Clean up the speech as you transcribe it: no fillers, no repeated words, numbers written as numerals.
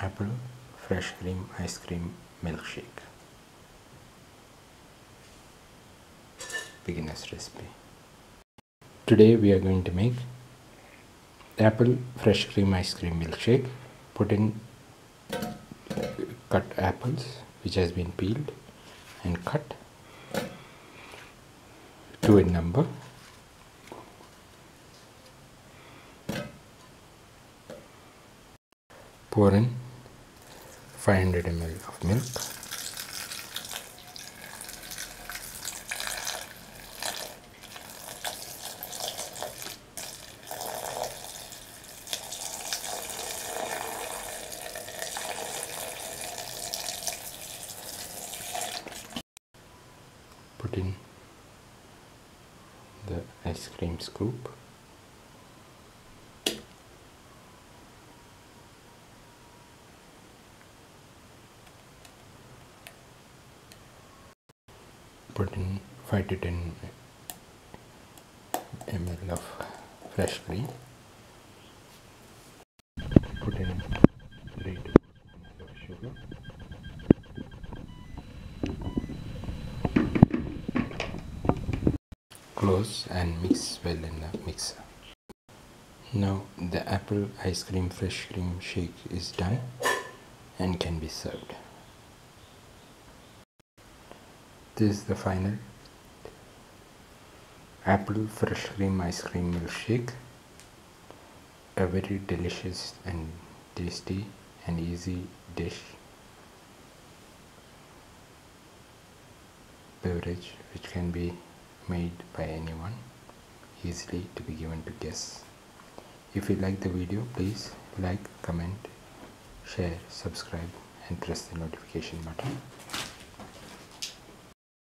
apple fresh cream ice cream milkshake. Beginner's recipe. Today we are going to make apple fresh cream ice cream milkshake. Put in cut apples which has been peeled and cut, 2 in number. Pour in 500 ml of milk. Put in the ice cream scoop. Put in 5 to 10 ml of fresh cream. Put in 3 to 4 spoons of sugar. Close and mix well in the mixer. Now the apple ice cream fresh cream shake is done and can be served. This is the final apple fresh cream ice cream milkshake. A very delicious and tasty and easy dish beverage which can be made by anyone, easily to be given to guests. If you like the video, please like, comment, share, subscribe and press the notification button.